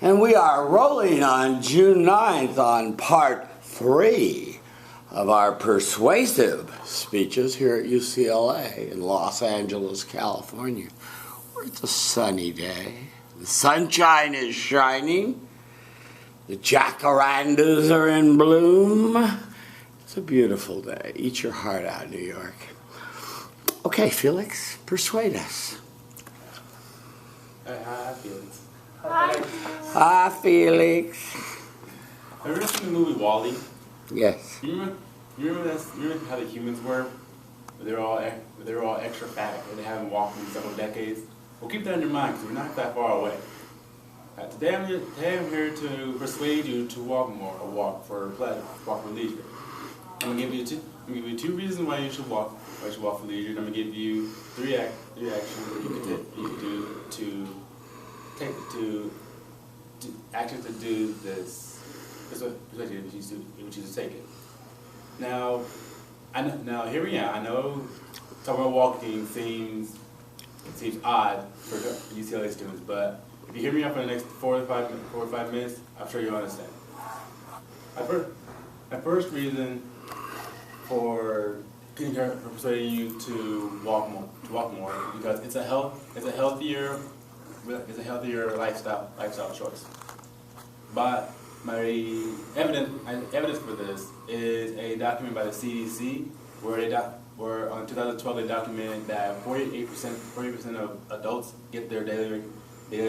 And we are rolling on June 9th on part 3 of our persuasive speeches here at UCLA in Los Angeles, California, where it's a sunny day. The sunshine is shining. The jacarandas are in bloom. It's a beautiful day. Eat your heart out, New York. Okay, Felix, persuade us. Hi, Felix. Hi, Felix. Have you ever seen the movie WALL-E? Yes. You remember how the humans were? They're all extra fat, and they haven't walked in several decades. Well, keep that in your mind, because we're not that far away. Today I'm here to persuade you to walk more, or walk for pleasure, walk for leisure. I'm gonna give you two reasons why you should walk for leisure. And I'm gonna give you three actions that you can do actions to do this. Persuade you to take it. Now here we are. I know talking about walking seems odd for UCLA students, but if you hear me out for the next 4 to 5 minutes, I'm sure you'll understand. My first reason for persuading you to walk more, because it's a healthier lifestyle choice. But my evidence for this is a document by the CDC where on 2012 they documented that 48% of adults get their daily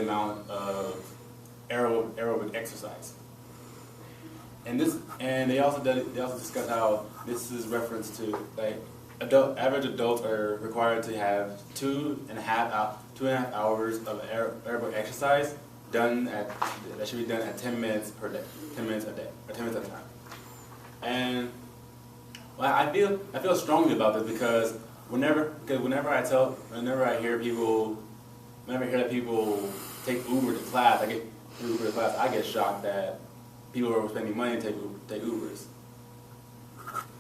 amount of aerobic exercise. And they also discuss how this is reference to average adults are required to have 2.5 hours of aerobic exercise that should be done at 10 minutes per day, 10 minutes a day, or 10 minutes at a time. And I feel strongly about this because whenever I hear that people take Uber to class, I get shocked that people are spending money to take Ubers.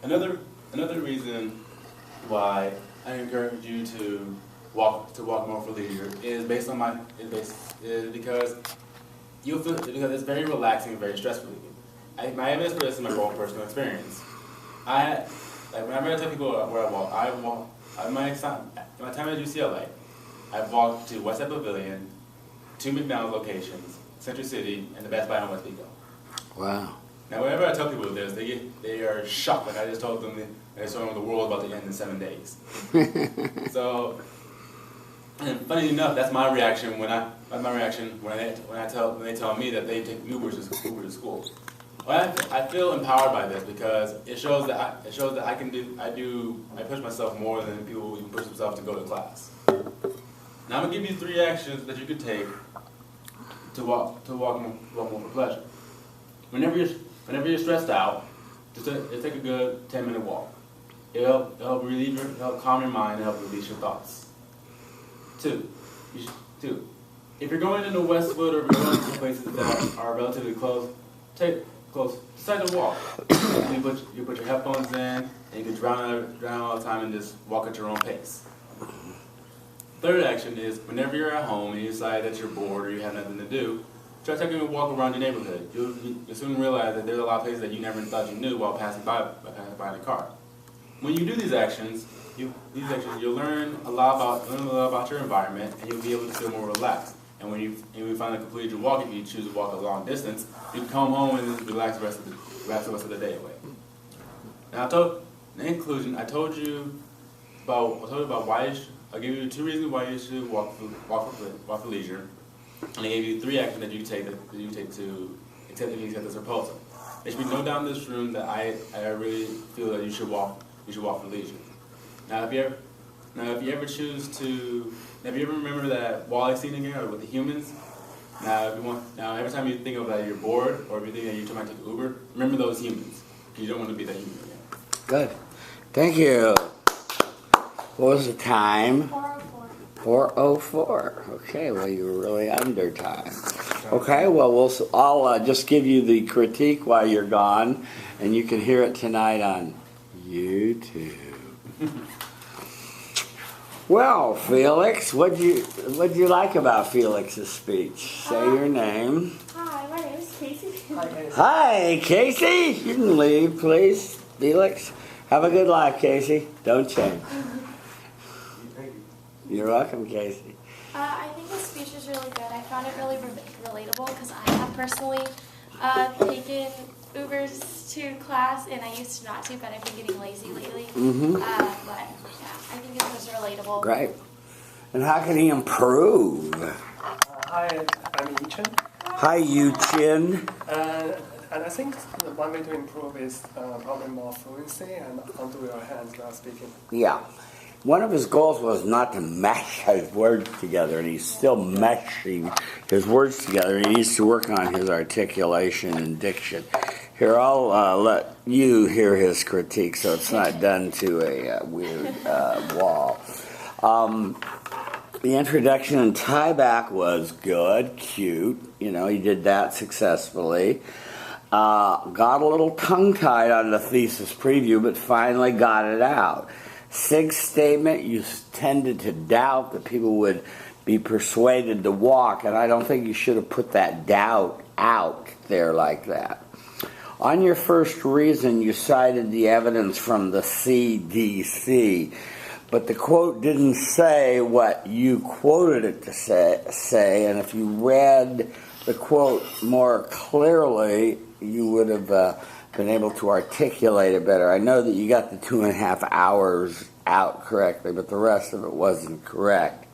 Another reason why I encourage you to walk more for leisure is because it's very relaxing and very stress relieving. My evidence for this is my own personal experience. Whenever I tell people where I walk. My time at UCLA, I've walked to Westside Pavilion, 2 McDonald's locations, Century City, and the Best Buy in West Vigo. Wow. Now, whenever I tell people this, they are shocked. Like I just told them the world about to end in 7 days. So, and funny enough, that's my reaction when they tell me that they take Uber to school. Well, I feel empowered by this because it shows that I push myself more than people even push themselves to go to class. Now I'm gonna give you 3 actions that you could take to walk more for pleasure. Whenever you're stressed out, just take a good 10-minute walk. It'll help calm your mind and help release your thoughts. 2. If you're going into Westwood or if you're going to places that are relatively close, decide to walk. You put your headphones in, and you can drown out all the time and just walk at your own pace. 3rd action is whenever you're at home and you decide that you're bored or you have nothing to do, try taking a walk around your neighborhood. You'll soon realize that there's a lot of places that you never thought you knew while passing by in a car. When you do these actions, you'll learn a lot about your environment, and you'll be able to feel more relaxed. And when you finally complete your walk, if you choose to walk a long distance, you can come home and relax the rest of the day away. Now, in conclusion, I told you about why I gave you 2 reasons why you should walk for leisure, and I gave you 3 actions that you take to accept this proposal. There should be no doubt in this room that I really feel that you should walk for leisure. Now, if you ever remember that WALL-E scene again, or with the humans? Now, every time you think of that you're bored, or if you think that you're trying to take Uber, remember those humans. You don't want to be that human again. Good. Thank you. What was the time? 4:04. Okay, well, you were really under time. Okay, well, I'll just give you the critique while you're gone, and you can hear it tonight on YouTube. Well, Felix, what'd you like about Felix's speech? Say your name. Hi. Hi, Casey. Hi, Casey. You can leave, please. Felix, have a good life, Casey. Don't change. You're welcome, Casey. I think the speech was really good. I found it really relatable because I have personally taken Ubers to class, and I used to not to, but I've been getting lazy lately. But yeah, I think it was relatable. Great. And how can he improve? Hi, I'm Yichin. Hi, Yu-Chin. And I think the one way to improve is probably more fluency and onto your hands while speaking. Yeah. One of his goals was not to mesh his words together, and he's still meshing his words together. He needs to work on his articulation and diction. Here, I'll let you hear his critique so it's not done to a weird wall. The introduction and tie back was good, cute. You know, he did that successfully. Got a little tongue-tied on the thesis preview, but finally got it out. Sig's statement, you tended to doubt that people would be persuaded to walk, and I don't think you should have put that doubt out there like that. On your first reason, you cited the evidence from the CDC, but the quote didn't say what you quoted it to say, and if you read the quote more clearly, you would have been able to articulate it better. I know that you got the 2.5 hours out correctly, but the rest of it wasn't correct.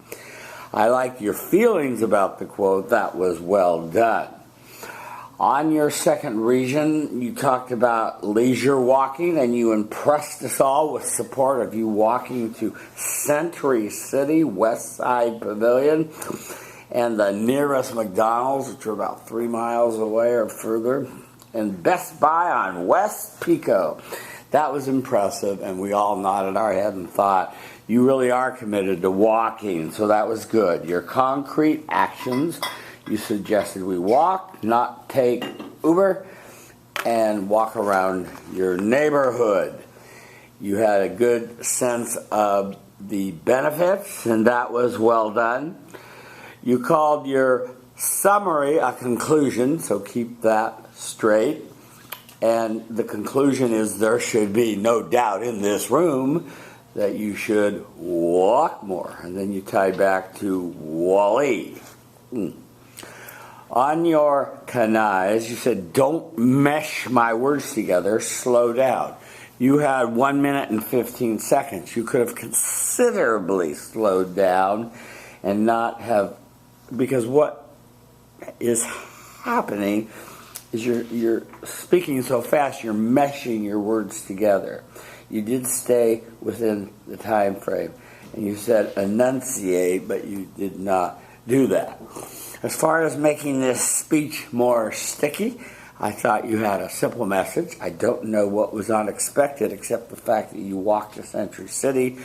I like your feelings about the quote. That was well done. On your second reason, you talked about leisure walking, and you impressed us all with support of you walking to Century City, West Side Pavilion, and the nearest McDonald's, which are about 3 miles away or further, and Best Buy on West Pico. That was impressive, and we all nodded our head and thought, you really are committed to walking, so that was good. Your concrete actions, you suggested we walk, not take Uber, and walk around your neighborhood. You had a good sense of the benefits, and that was well done. You called your summary a conclusion, so keep that straight. And the conclusion is there should be no doubt in this room that you should walk more. And then you tie back to Wally. On your canais, you said, don't mesh my words together, slow down. You had 1 minute and 15 seconds. You could have considerably slowed down and not have, because what is happening is you're speaking so fast, you're meshing your words together. You did stay within the time frame, and you said enunciate, but you did not do that. As far as making this speech more sticky, I thought you had a simple message. I don't know what was unexpected except the fact that you walked to Century City,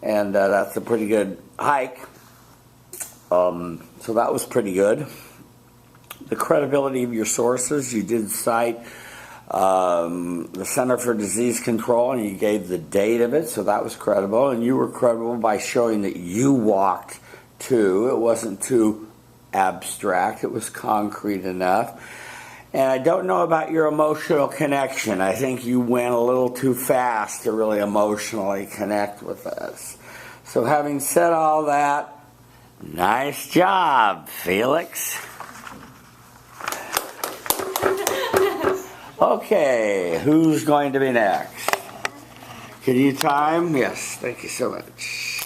and that's a pretty good hike. So that was pretty good. The credibility of your sources, you did cite the Center for Disease Control, and you gave the date of it, so that was credible. And you were credible by showing that you walked too. It wasn't too abstract. It was concrete enough. And I don't know about your emotional connection. I think you went a little too fast to really emotionally connect with us. So having said all that, nice job, Felix. Okay, who's going to be next? Can you time? Yes, thank you so much.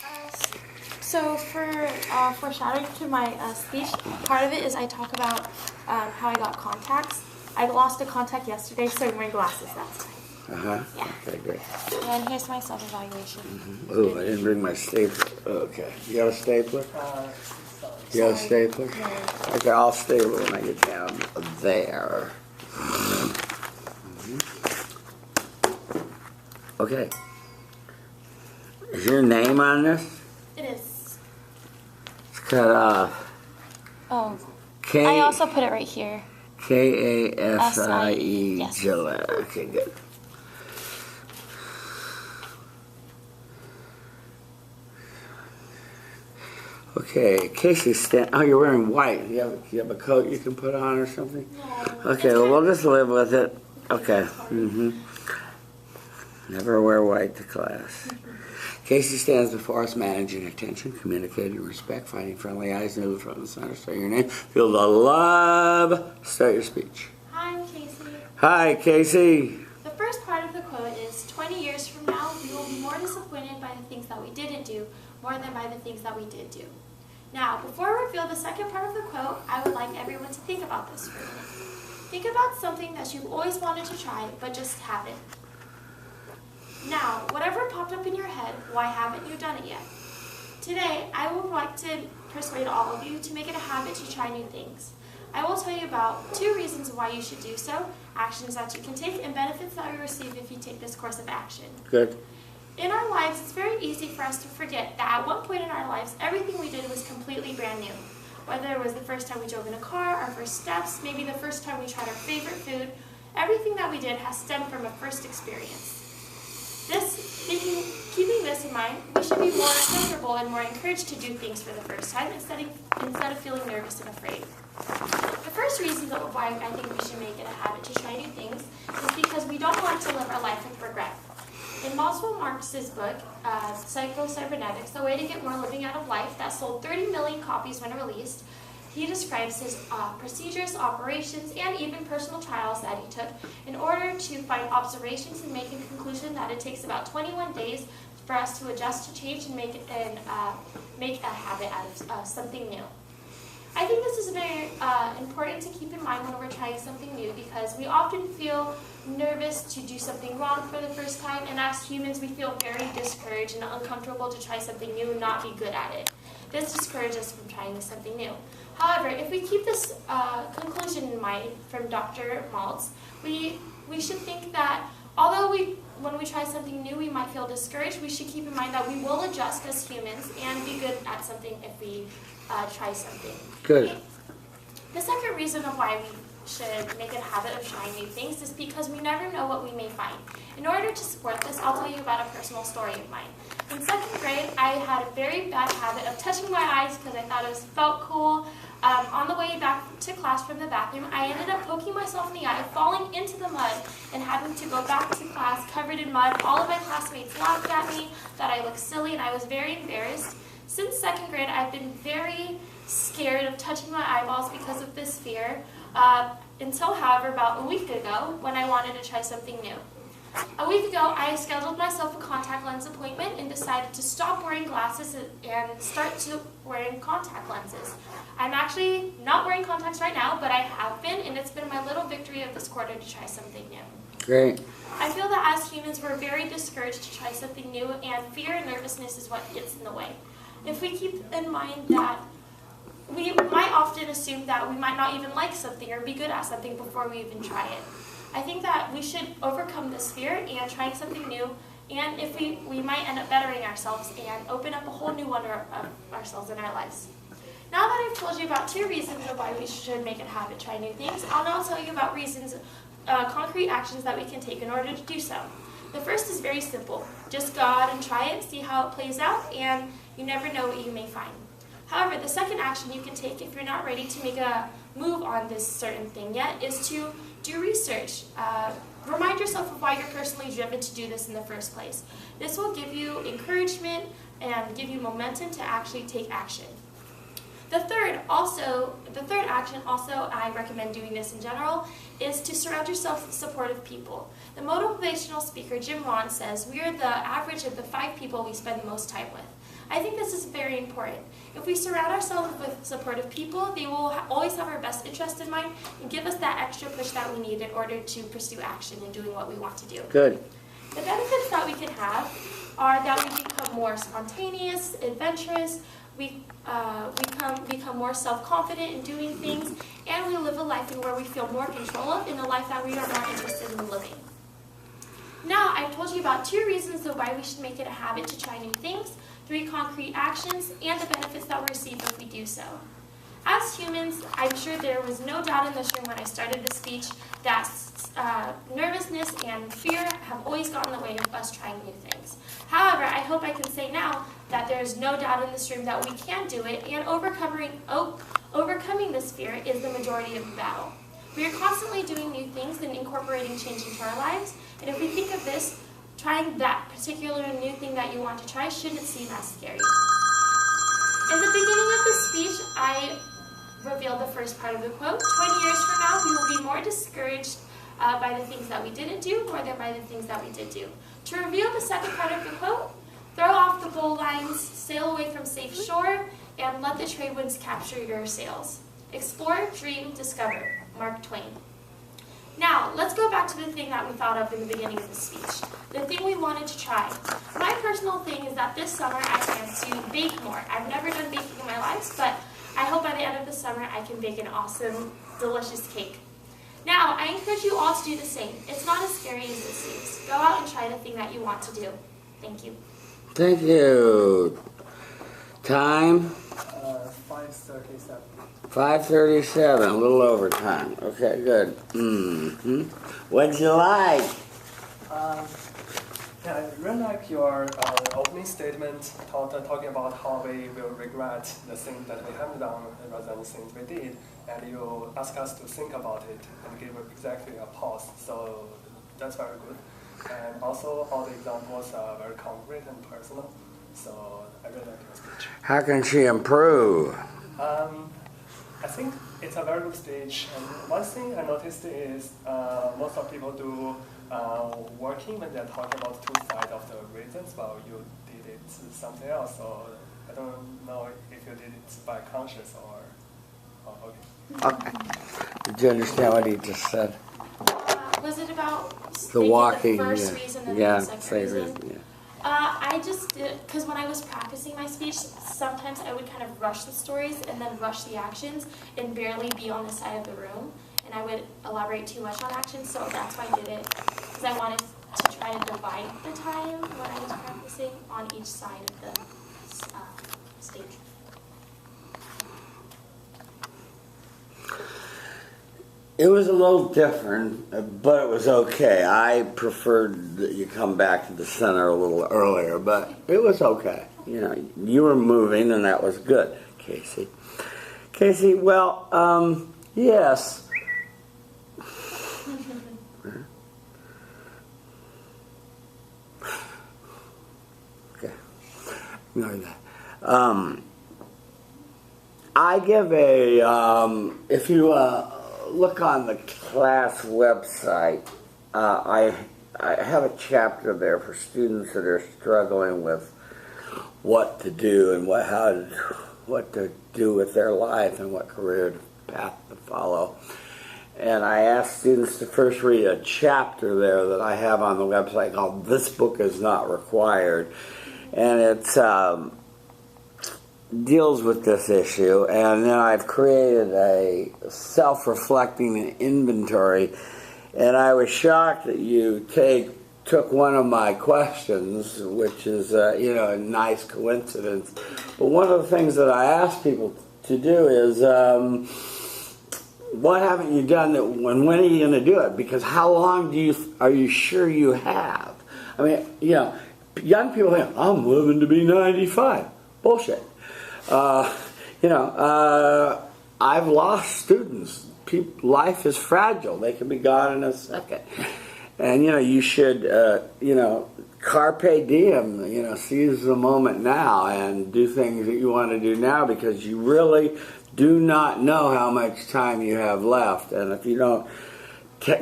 So for foreshadowing to my speech, part of it is I talk about how I got contacts. I lost a contact yesterday, so my glasses, that's why. Yeah. Okay, great. And here's my self-evaluation. Oh, I didn't bring my stapler. Okay, you got a stapler? You got a stapler? Okay, I'll staple when I get down there. Okay. Is your name on this? It is. It's got Oh. K. I also put it right here. K-A-S-I-E. Yes. Gillette. Okay, good. Okay, Casey, oh, you're wearing white. You have a coat you can put on or something? No. Okay, well, we'll just live with it. Okay. Never wear white to class. Casey stands before us, managing attention, communicating respect, finding friendly eyes, moving from the center. Say your name. Feel the love. Start your speech. Hi, I'm Casey. Hi, Casey. The first part of the quote is, 20 years from now, we will be more disappointed by the things that we didn't do more than by the things that we did do. Now, before I reveal the second part of the quote, I would like everyone to think about this for a minute. Think about something that you've always wanted to try, but just haven't. Now, whatever popped up in your head, why haven't you done it yet? Today, I would like to persuade all of you to make it a habit to try new things. I will tell you about 2 reasons why you should do so, actions that you can take, and benefits that you receive if you take this course of action. Good. In our lives, it's very easy for us to forget that at one point in our lives, everything we did was completely brand new. Whether it was the first time we drove in a car, our first steps, maybe the first time we tried our favorite food, everything that we did has stemmed from a first experience. Keeping this in mind, we should be more comfortable and more encouraged to do things for the first time instead of feeling nervous and afraid. The first reason why I think we should make it a habit to try new things is because we don't want to live our life with regret. In Maxwell Marx's book, Psycho-Cybernetics, The Way to Get More Living Out of Life, that sold 30 million copies when released, he describes his procedures, operations, and even personal trials that he took in order to find observations and make a conclusion that it takes about 21 days for us to adjust to change and make a habit out of something new. I think this is very important to keep in mind when we're trying something new because we often feel nervous to do something wrong for the first time, and as humans we feel very discouraged and uncomfortable to try something new and not be good at it. This discourages us from trying something new. However, if we keep this conclusion in mind from Dr. Maltz, we should think that although when we try something new we might feel discouraged, we should keep in mind that we will adjust as humans and be good at something if we try something. Good. The second reason of why we should make it a habit of trying new things is because we never know what we may find. In order to support this, I'll tell you about a personal story of mine. In 2nd grade, I had a very bad habit of touching my eyes because I thought it felt cool. On the way back to class from the bathroom, I ended up poking myself in the eye, falling into the mud, and having to go back to class covered in mud. All of my classmates laughed at me, thought I looked silly, and I was very embarrassed. Since 2nd grade, I've been very scared of touching my eyeballs because of this fear, until, however, about a week ago when I wanted to try something new. A week ago, I scheduled myself a contact lens appointment and decided to stop wearing glasses and start to wearing contact lenses. I'm actually not wearing contacts right now, but I have been, and it's been my little victory of this quarter to try something new. Great. I feel that as humans, we're very discouraged to try something new, and fear and nervousness is what gets in the way. If we keep in mind that we might often assume that we might not even like something or be good at something before we even try it. I think that we should overcome this fear and trying something new, and if we might end up bettering ourselves and open up a whole new wonder of ourselves in our lives. Now that I've told you about 2 reasons of why we should make it a habit to try new things, I'll now tell you about reasons, concrete actions that we can take in order to do so. The first is very simple. Just go out and try it, see how it plays out, and you never know what you may find. However, the second action you can take if you're not ready to make a move on this certain thing yet is to do research. Remind yourself of why you're personally driven to do this in the first place. This will give you encouragement and give you momentum to actually take action. The third action, I recommend doing this in general, is to surround yourself with supportive people. The motivational speaker Jim Rohn says we are the average of the 5 people we spend the most time with. I think this is very important. If we surround ourselves with supportive people, they will always have our best interest in mind and give us that extra push that we need in order to pursue action and doing what we want to do. Good. The benefits that we can have are that we become more spontaneous, adventurous, we become more self-confident in doing things, and we live a life in where we feel more control of, in a life that we are more interested in living. Now, I've told you about 2 reasons of why we should make it a habit to try new things, 3 concrete actions, and the benefits that we receive if we do so. As humans, I'm sure there was no doubt in this room when I started this speech that nervousness and fear have always gotten in the way of us trying new things. However, I hope I can say now that there is no doubt in this room that we can do it, and overcoming this fear is the majority of the battle. We are constantly doing new things and incorporating change into our lives, and if we think of this, trying that particular new thing that you want to try shouldn't seem as scary. In the beginning of the speech, I revealed the first part of the quote. 20 years from now, we will be more discouraged by the things that we didn't do more than by the things that we did do. To reveal the second part of the quote, throw off the bowl lines, sail away from safe shore, and let the trade winds capture your sails. Explore, dream, discover. Mark Twain. Now, let's go back to the thing that we thought of in the beginning of the speech, the thing we wanted to try. My personal thing is that this summer I plan to bake more. I've never done baking in my life, but I hope by the end of the summer I can bake an awesome, delicious cake. Now, I encourage you all to do the same. It's not as scary as it seems. Go out and try the thing that you want to do. Thank you. Thank you. Time? 5:37. 5:37, a little over time. Okay, good. What'd you like? Yeah, I really like your opening statement talking about how we will regret the things that we haven't done rather than the things we did. And you ask us to think about it and give exactly a pause. So that's very good. And also all the examples are very concrete and personal. So I really like your speech. How can she improve? I think it's a very good speech. And one thing I noticed is most of people do working when they're talking about two sides of the reasons, while you did it something else. So I don't know if you did it by conscious or okay. Okay. Did you understand what he just said? Was it about The walking, the first yeah. reason and Yeah, the second same reason? reason, yeah. I just did, because when I was practicing my speech, sometimes I would kind of rush the stories and then rush the actions and barely be on the side of the room. And I would elaborate too much on actions, so that's why I did it. Because I wanted to try to divide the time when I was practicing on each side of the stage. It was a little different, but it was okay. I preferred that you come back to the center a little earlier, but it was okay. You know, you were moving, and that was good, Casey. Casey, well, yes. Okay, ignore that. I give a, if you look on the class website, I have a chapter there for students that are struggling with what to do and what to do with their life and what career path to follow. And I asked students to first read a chapter there that I have on the website called "This Book Is Not Required," and it's deals with this issue, and then I've created a self-reflecting inventory, and I was shocked that you took one of my questions, which is a nice coincidence. But one of the things that I ask people to do is, what haven't you done that, when are you going to do it? Because how long are you sure you have? I mean, young people think, I'm living to be 95. Bullshit. I've lost students. Life is fragile. They can be gone in a second. And, you should, carpe diem, seize the moment now and do things that you want to do now, because you really do not know how much time you have left. And if you don't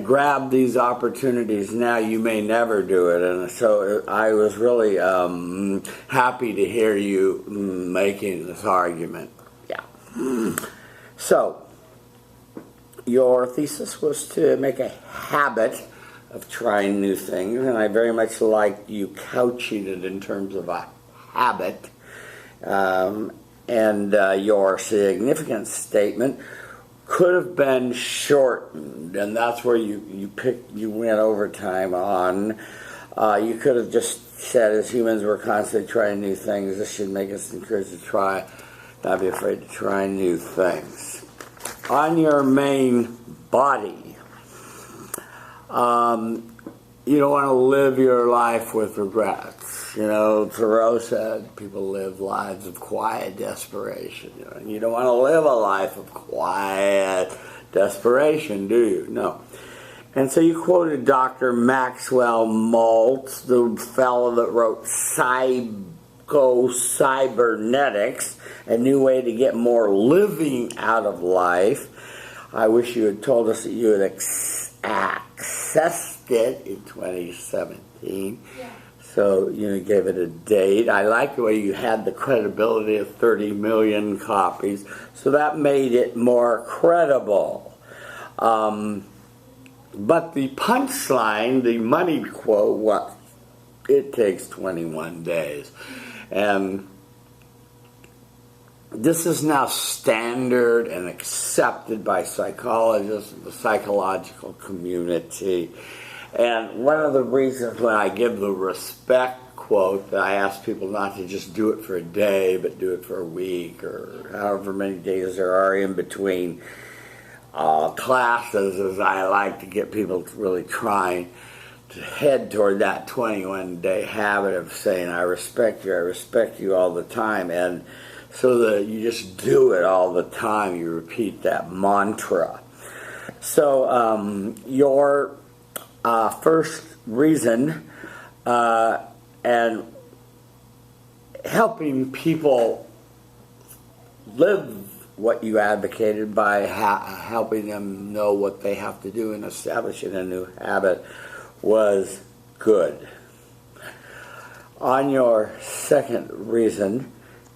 grab these opportunities now, you may never do it. And so I was really happy to hear you making this argument. Yeah. So your thesis was to make a habit of trying new things, and I very much liked you couching it in terms of a habit. And your significant statement could have been shortened, and that's where you went overtime on. You could have just said, as humans, we're constantly trying new things. This should make us encouraged to try, not be afraid to try new things. On your main body, You don't want to live your life with regrets. You know, Thoreau said people live lives of quiet desperation. You know, and you don't want to live a life of quiet desperation, do you? No. And so you quoted Dr. Maxwell Maltz, the fellow that wrote Cybernetics, a new way to get more living out of life. I wish you had told us that you had accessed it in 2017. Yeah. So, you gave it a date. I like the way you had the credibility of 30 million copies. So that made it more credible. But the punchline, the money quote, it takes 21 days. And this is now standard and accepted by psychologists, the psychological community. And one of the reasons when I give the respect quote that I ask people not to just do it for a day, but do it for a week or however many days there are in between classes, is I like to get people really trying to head toward that 21-day habit of saying, I respect you all the time. And so that you just do it all the time, you repeat that mantra. So your first reason and helping people live what you advocated by helping them know what they have to do in establishing a new habit was good. On your second reason,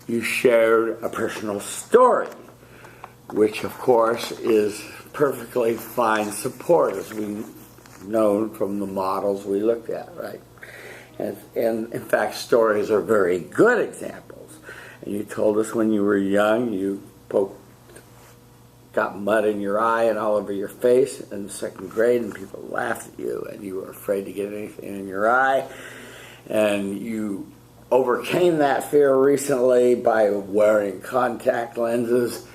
you shared a personal story, which of course is perfectly fine support, as we know from the models we looked at, right? And in fact, stories are very good examples. And you told us when you were young, you got mud in your eye and all over your face in the second grade, and people laughed at you, and you were afraid to get anything in your eye. And you overcame that fear recently by wearing contact lenses,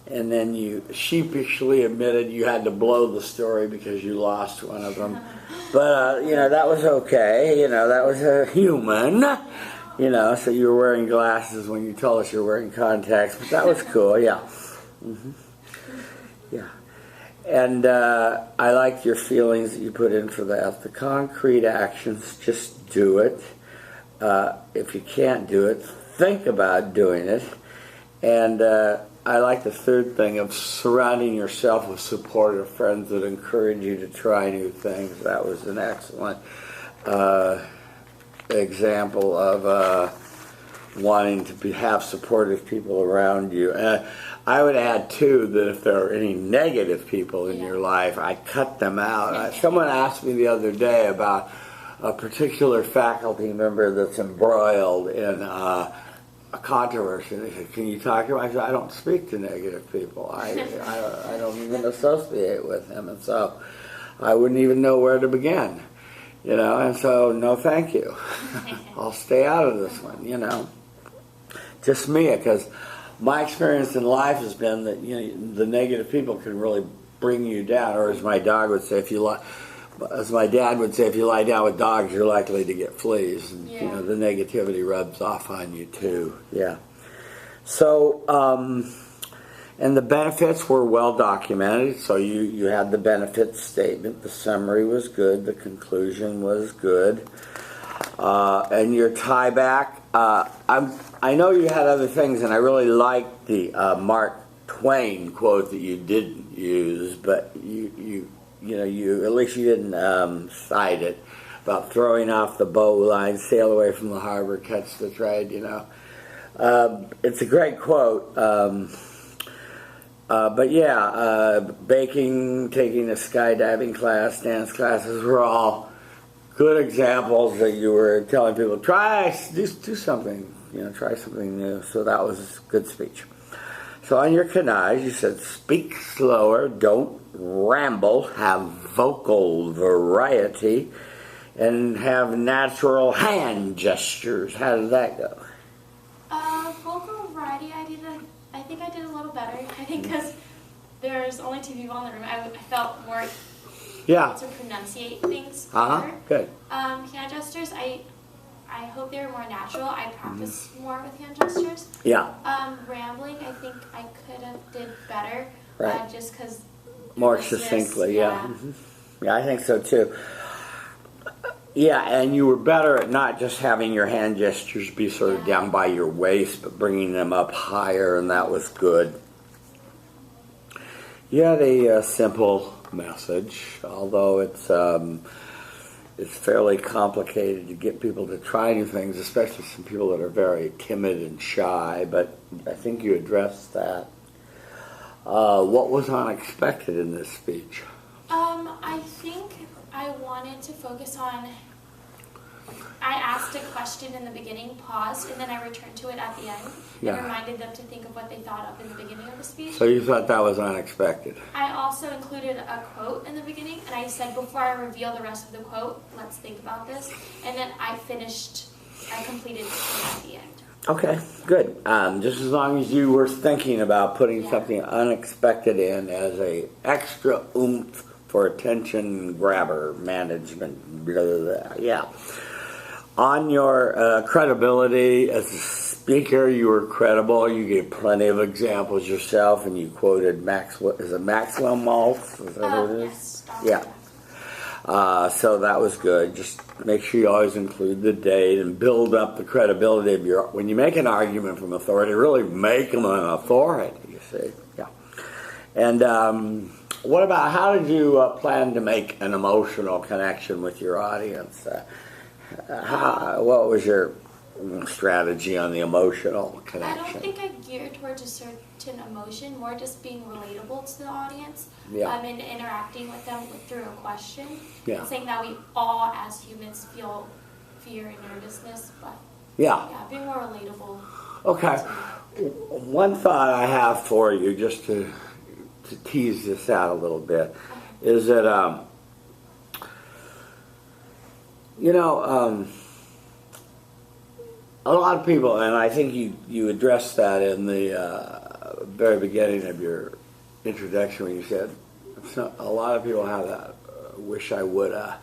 and then you sheepishly admitted you had to blow the story because you lost one of them. But, that was okay. That was a human. So you were wearing glasses when you told us you were wearing contacts, but that was cool, yeah. Mm-hmm. Yeah. And I like your feelings that you put in for that. The concrete actions, just do it. If you can't do it, think about doing it. And I like the third thing of surrounding yourself with supportive friends that encourage you to try new things. That was an excellent example of wanting to have supportive people around you. I would add, too, that if there are any negative people in your life, I cut them out. Someone asked me the other day about a particular faculty member that's embroiled in a controversy. They said, can you talk to him? I said, I don't speak to negative people. I don't even associate with him. And so I wouldn't even know where to begin. And so, no thank you. I'll stay out of this one, Just me, because my experience in life has been that the negative people can really bring you down, or as my dad would say, if you lie down with dogs, you're likely to get fleas. And, the negativity rubs off on you too. Yeah. So, and the benefits were well documented. So you had the benefits statement. The summary was good. The conclusion was good. And your tie back. I know you had other things, and I really liked the Mark Twain quote that you didn't use, but you at least you didn't cite it about throwing off the bow line, sail away from the harbor, catch the trade. It's a great quote. But yeah, baking, taking a skydiving class, dance classes were all good examples that you were telling people, do something, try something new. So that was good speech. So on your canage, you said, speak slower, don't ramble, have vocal variety, and have natural hand gestures. How did that go? Vocal variety, I think I did a little better. I think because there's only two people in the room, I felt more Yeah. to pronunciate things Uh-huh. better. Good. Hand gestures, I hope they were more natural. I practice more with hand gestures. Yeah. Rambling, I think I could have did better. Right. Just because. More succinctly, yeah. Mhm. Yeah, I think so too. Yeah, and you were better at not just having your hand gestures be sort of down by your waist, but bringing them up higher, and that was good. You had a simple message, although it's fairly complicated to get people to try new things, especially some people that are very timid and shy, but I think you addressed that. What was unexpected in this speech? I think I wanted to focus on. I asked a question in the beginning, paused, and then I returned to it at the end, and reminded them to think of what they thought of in the beginning of the speech. So you thought that was unexpected? I also included a quote in the beginning, and I said, before I reveal the rest of the quote, let's think about this. And then I completed the quote at the end. Okay, good. Just as long as you were thinking about putting something unexpected in as a extra oomph for attention grabber management, blah, blah, blah. Yeah. On your credibility as a speaker, you were credible. You gave plenty of examples yourself, and you quoted Maxwell. Is it Maxwell Maltz? Is that what it is? Yes. Yeah. So that was good. Just make sure you always include the date and build up the credibility of your. When you make an argument from authority, really make them an authority. You see, yeah. And what about how did you plan to make an emotional connection with your audience? What was your strategy on the emotional connection? I don't think I geared towards a certain emotion, more just being relatable to the audience. Yeah. And interacting with them through a question. Yeah. Saying that we all, as humans, feel fear and nervousness, but being more relatable. Okay. One thought I have for you, just to tease this out a little bit, is that a lot of people, and I think you addressed that in the very beginning of your introduction when you said a lot of people have that wish I woulda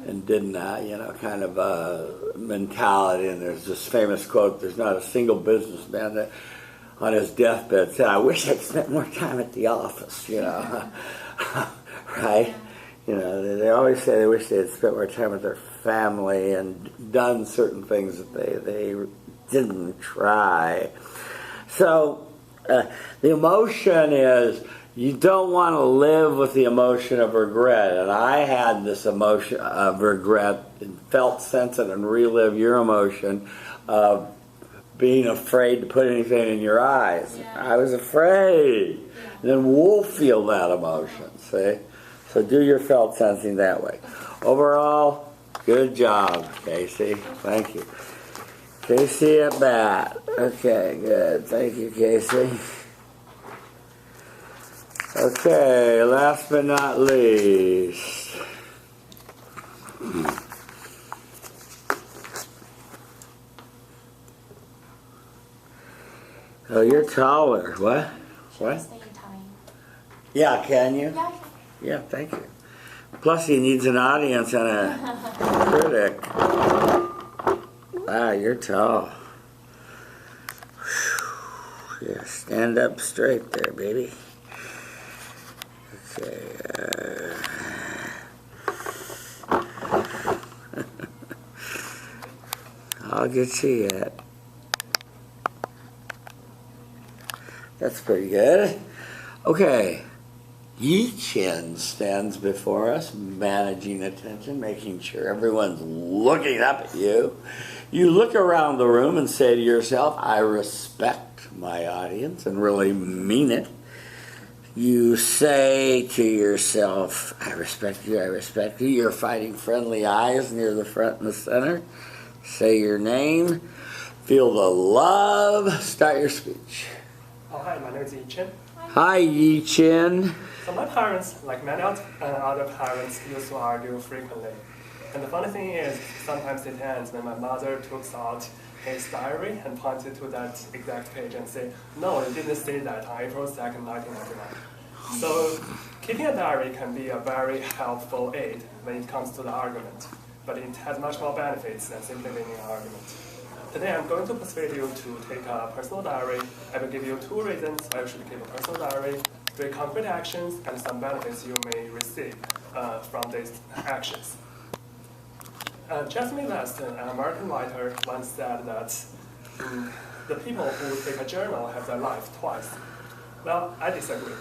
and didn't kind of mentality. And there's this famous quote, there's not a single businessman that on his deathbed said, I wish I'd spent more time at the office, right? They always say they wish they had spent more time with their family and done certain things that they didn't try. So the emotion is you don't want to live with the emotion of regret. And I had this emotion of regret and felt, sense it, and relive your emotion of being afraid to put anything in your eyes. Yeah. I was afraid. Yeah. And then we'll feel that emotion, see? So do your felt sensing that way. Overall, good job, Casey. Thank you. Casey at bat. Okay, good. Thank you, Casey. Okay, last but not least. Oh, you're taller. What? What? Yeah, can you? Yeah, I can. Yeah, thank you. Plus, he needs an audience and a critic. Wow, you're tall. Yeah, stand up straight there, baby. Okay. I'll get you yet. That's pretty good. Okay. Yi Chen stands before us, managing attention, making sure everyone's looking up at you. You look around the room and say to yourself, I respect my audience, and really mean it. You say to yourself, I respect you, I respect you. You're fighting friendly eyes near the front and the center. Say your name. Feel the love. Start your speech. Oh, hi, my name is Yi Chen. Hi, Yi Chen. So my parents, like many other parents, used to argue frequently. And the funny thing is, sometimes it ends when my mother took out his diary and pointed to that exact page and said, no, it didn't say that on April 2nd, 1999. So Keeping a diary can be a very helpful aid when it comes to the argument, but it has much more benefits than simply winning an argument. Today I'm going to persuade you to take a personal diary. I will give you 2 reasons why you should keep a personal diary, 3 concrete actions, and some benefits you may receive from these actions. Jasmine West, an American writer, once said that the people who take a journal have their life twice. Well, I disagree.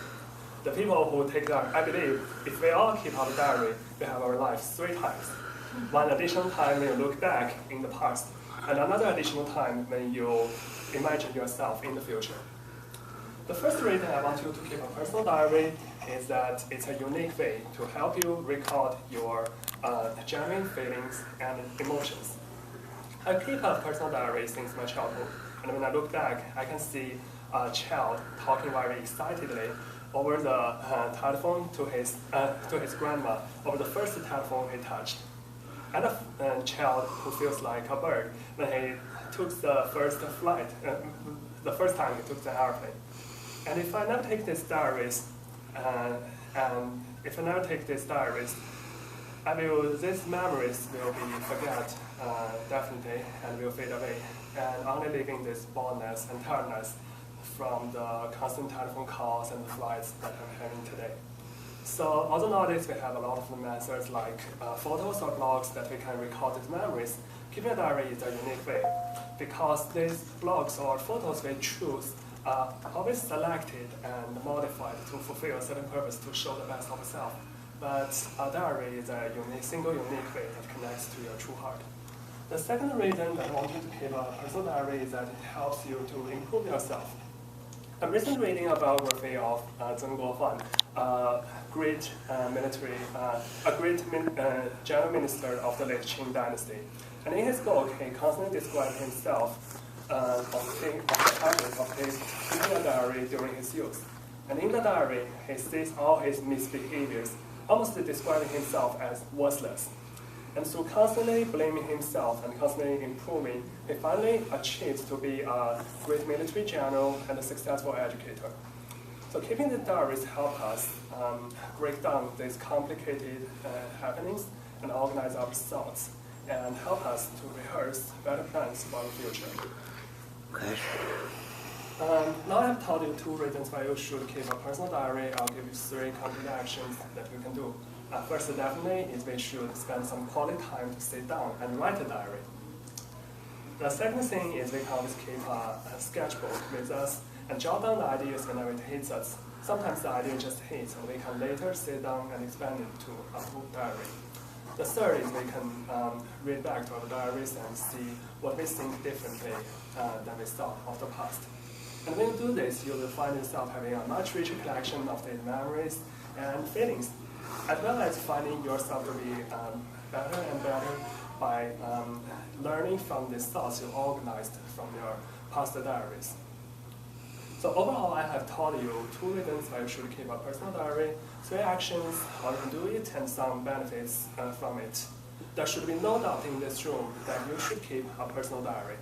The people who take their, I believe, if we all keep our diary, we have our life 3 times. One additional time when you look back in the past, and another additional time when you imagine yourself in the future. The first reason I want you to keep a personal diary is that it's a unique way to help you record your genuine feelings and emotions. I keep a personal diary since my childhood, and when I look back, I can see a child talking very excitedly over the telephone to his grandma, over the first telephone he touched. And a child who feels like a bird when he took the first flight, the first time he took the airplane. And if I never take these diaries, these memories will be forgot definitely and will fade away, and only leaving this boldness and tiredness from the constant telephone calls and the flights that I'm having today. So although nowadays we have a lot of methods like photos or blogs that we can record these memories, keeping a diary is a unique way, because these blogs or photos we choose are always selected and modified to fulfill a certain purpose to show the best of yourself. But a diary is a single unique way that connects to your true heart. The second reason that I want you to keep a personal diary is that it helps you to improve yourself. I'm recently reading a biography of Zheng Guohuan, a great general minister of the late Qing dynasty. And in his book, he constantly described himself of the habit of keeping a diary during his youth. And in the diary, he sees all his misbehaviors, almost describing himself as worthless. And so constantly blaming himself and constantly improving, he finally achieved to be a great military general and a successful educator. So keeping the diaries help us break down these complicated happenings and organize our thoughts and help us to rehearse better plans for the future. Okay. Now I've told you 2 reasons why you should keep a personal diary. I'll give you 3 concrete actions that you can do. First, definitely, is we should spend some quality time to sit down and write a diary. The second thing is we can always keep a sketchbook with us and jot down the ideas whenever it hits us. Sometimes the idea just hits, and we can later sit down and expand it to a book diary. The third is we can read back to our diaries and see what we think differently than we thought of the past. And when you do this, you will find yourself having a much richer collection of these memories and feelings, as well as finding yourself to be better and better by learning from these thoughts you organized from your past diaries. So overall, I have taught you 2 reasons why you should keep a personal diary, 3 actions, how you can do it, and some benefits from it. There should be no doubt in this room that you should keep a personal diary.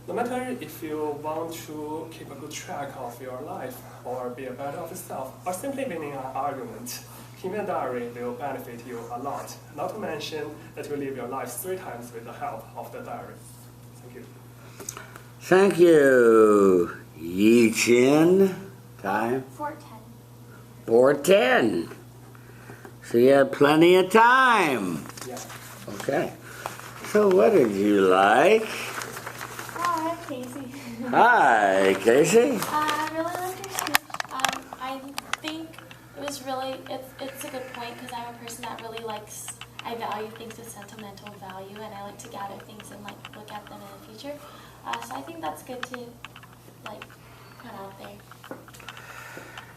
No matter if you want to keep a good track of your life, or be a better of yourself, or simply winning an argument, keeping a diary will benefit you a lot, not to mention that you live your life 3 times with the help of the diary. Thank you. Thank you, Yi Chin. Time? 4:10. 4:10. So you had plenty of time. Yeah. Okay. So what did you like? Hi, Casey. Hi, Casey. I really liked your speech. I think it was really, it's a good point because I'm a person that really likes, I value things with sentimental value, and I like to gather things and like look at them in the future. So I think that's good to like put out there.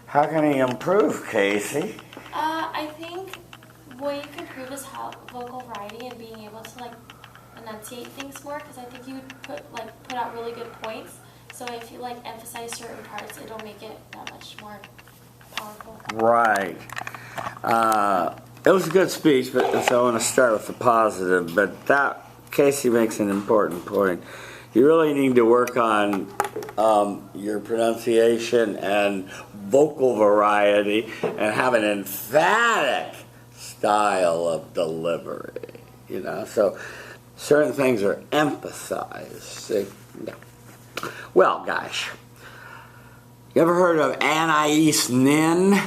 How can he improve, Casey? I think what you can improve is how vocal variety and being able to like enunciate things more, because I think you put out really good points. So if you like emphasize certain parts, it'll make it that much more powerful. Right. It was a good speech, but so I want to start with the positive. But that Casey makes an important point. You really need to work on your pronunciation and vocal variety and have an emphatic style of delivery, you know. So certain things are emphasized. See? Yeah. Well, gosh, you ever heard of Anais Nin?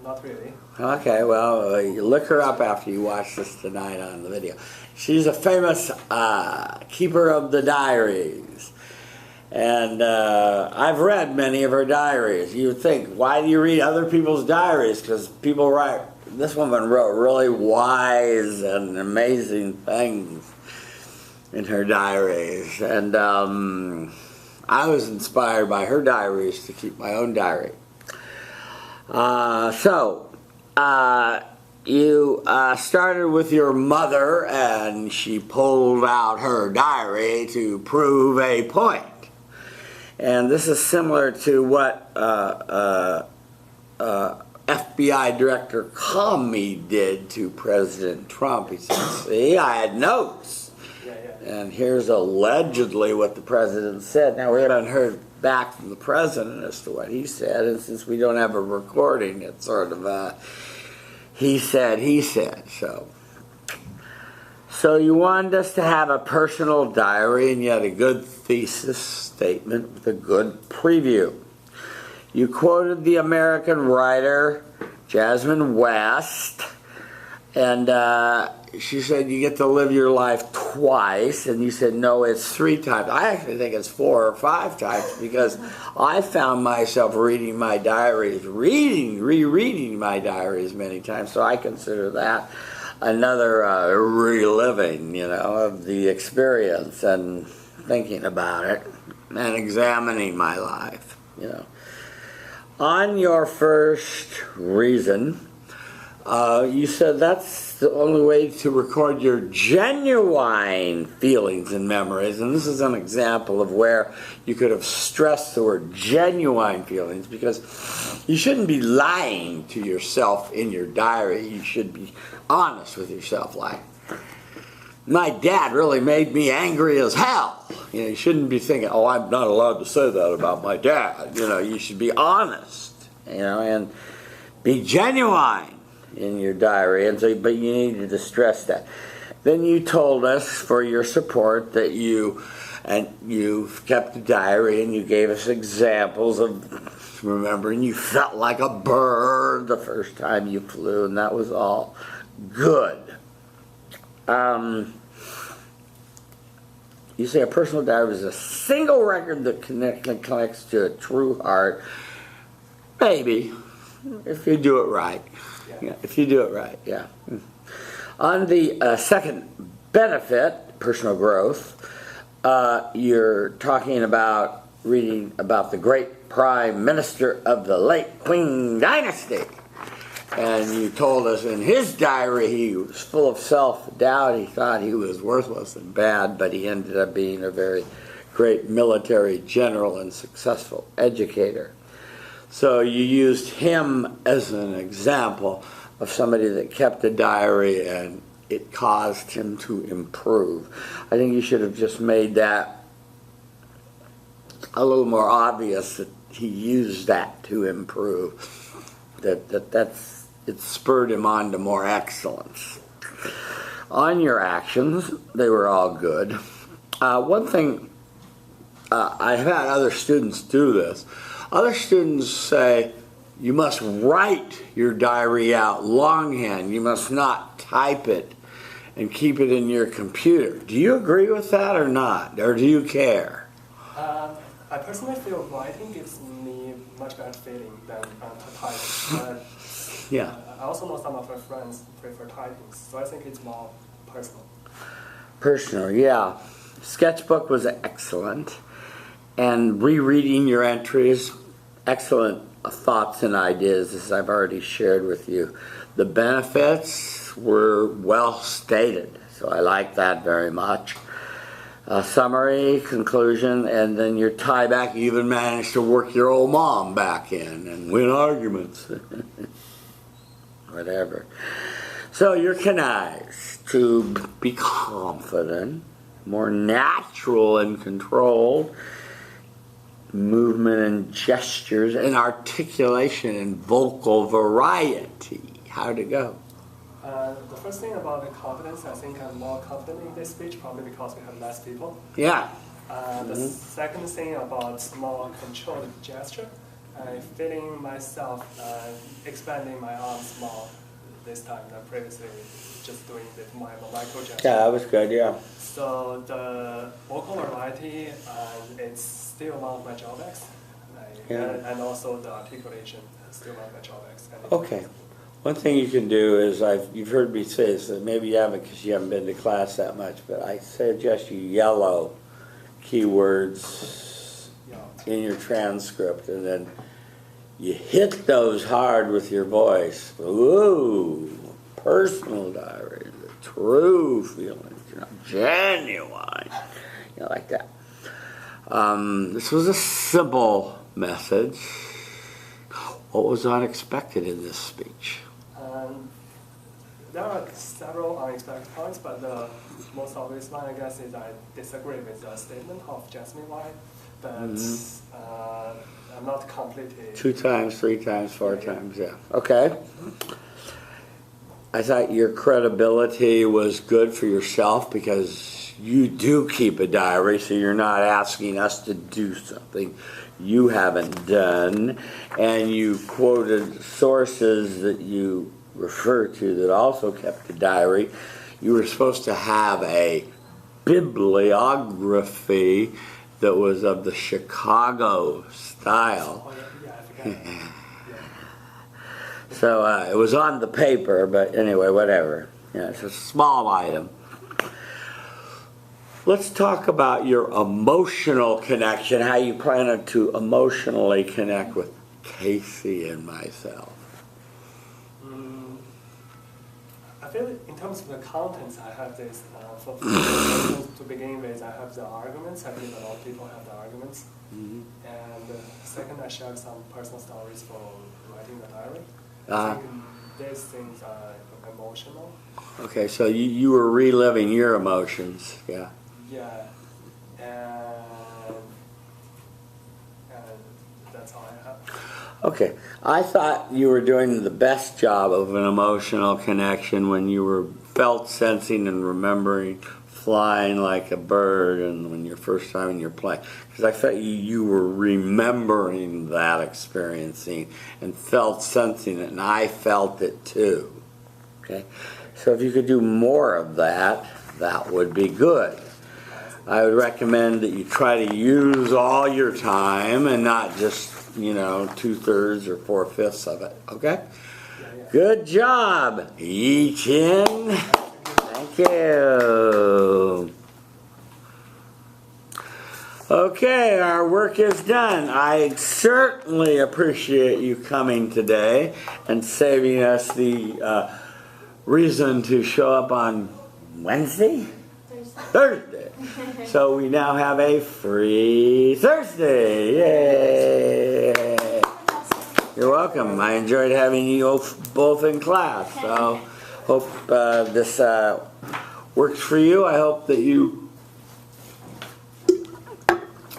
Not really. Okay, well, you look her up after you watch this tonight on the video. She's a famous keeper of the diaries. And I've read many of her diaries. You would think, why do you read other people's diaries? Because people write, this woman wrote really wise and amazing things in her diaries. And I was inspired by her diaries to keep my own diary. You started with your mother, and she pulled out her diary to prove a point. And this is similar to what FBI Director Comm did to President Trump. He said, see, I had notes. And here's allegedly what the president said. Now, we haven't heard back from the president as to what he said, and since we don't have a recording, it's sort of he said. So you wanted us to have a personal diary, and you had a good thesis statement with a good preview. You quoted the American writer Jasmine West, and she said you get to live your life twice, and you said no, it's 3 times. I actually think it's 4 or 5 times, because I found myself reading my diaries, rereading my diaries many times, so I consider that another reliving, you know, of the experience and thinking about it and examining my life, you know. On your first reason, you said that's the only way to record your genuine feelings and memories, and this is an example of where you could have stressed the word genuine feelings, because you shouldn't be lying to yourself in your diary. You should be honest with yourself, like, my dad really made me angry as hell. You know, you shouldn't be thinking, oh, I'm not allowed to say that about my dad. You know, you should be honest, you know, and be genuine in your diary, and so, but you needed to stress that. Then you told us for your support that you kept a diary, and you gave us examples of remembering you felt like a bird the first time you flew, and that was all good. You say a personal diary is a single record that connects to a true heart. Maybe, if you do it right. Yeah, if you do it right, yeah. On the second benefit, personal growth, you're talking about reading about the great prime minister of the late Qing dynasty. And you told us in his diary he was full of self-doubt. He thought he was worthless and bad, but he ended up being a very great military general and successful educator. So you used him as an example of somebody that kept a diary and it caused him to improve. I think you should have just made that a little more obvious that he used that to improve. It spurred him on to more excellence. On your actions, they were all good. One thing, I've had other students do this. Other students say, you must write your diary out longhand. You must not type it and keep it in your computer. Do you agree with that or not? Or do you care? I personally feel writing gives me much better feeling than typing. Yeah. I also know some of my friends prefer typing, so I think it's more personal. Personal, yeah. Sketchbook was excellent. And rereading your entries, excellent thoughts and ideas, as I've already shared with you. The benefits were well stated, so I like that very much. Summary, conclusion, and then your tie back. You even managed to work your old mom back in and win arguments. Whatever. So you're connived to be confident, more natural and controlled. Movement and gestures and articulation and vocal variety. How'd it go? The first thing about the confidence, I think I'm more confident in this speech, probably because we have less people. Yeah. The second thing about more controlled gesture, I'm feeling myself expanding my arms more this time than previously, just doing my micro gesture. Yeah, that was good, yeah. So the vocal variety, it's still one of my drawbacks. And also the articulation is still one of my drawbacks. Okay. One thing you can do is, you've heard me say this, that maybe you haven't because you haven't been to class that much, but I suggest you yellow keywords in your transcript, and then you hit those hard with your voice. Ooh, personal diary, the true feelings, genuine, like that. This was a simple message. What was unexpected in this speech? There are several unexpected points, but the most obvious one, I guess, is I disagree with the statement of Jasmine White, but I'm not completely... 2 times, 3 times, 4 times, yeah. Okay. I thought your credibility was good for yourself because you do keep a diary, so you're not asking us to do something you haven't done, and you quoted sources that you refer to that also kept a diary. You were supposed to have a bibliography that was of the Chicago style. Oh, yeah, I forgot. So it was on the paper, but anyway, whatever. Yeah, it's a small item. Let's talk about your emotional connection, how you plan to emotionally connect with Casey and myself. I feel in terms of the contents, I have this, to begin with, I have the arguments. I believe a lot of people have the arguments. And second, I shared some personal stories for writing the diary. I think these things are emotional. Okay, so you were reliving your emotions, yeah. Yeah, and that's all I have. Okay, I thought you were doing the best job of an emotional connection when you were felt, sensing, and remembering flying like a bird, and when your first time in your plane, because I felt you were remembering that experiencing and felt, sensing it, and I felt it too. Okay, so if you could do more of that, that would be good. I would recommend that you try to use all your time and not just, 2/3 or 4/5 of it. Okay? Good job, Yi-Chin. Thank you. Okay, our work is done. I certainly appreciate you coming today and saving us the reason to show up on Wednesday? Thursday. So we now have a free Thursday. Yay! You're welcome. I enjoyed having you both in class. So hope this works for you. I hope that you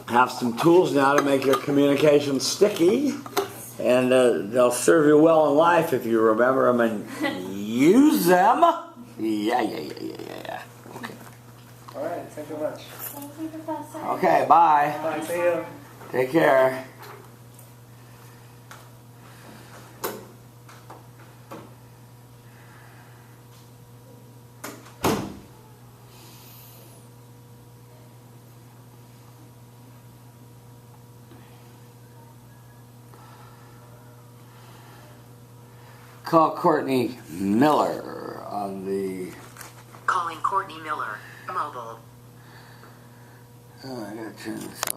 have some tools now to make your communication sticky, and they'll serve you well in life if you remember them and use them. Yeah. Okay. All right, thank you very much. Thank you, Professor. Okay, bye. Bye, see you. Take care. Call Courtney Miller on the... Calling Courtney Miller, mobile. Oh, I gotta turn this off.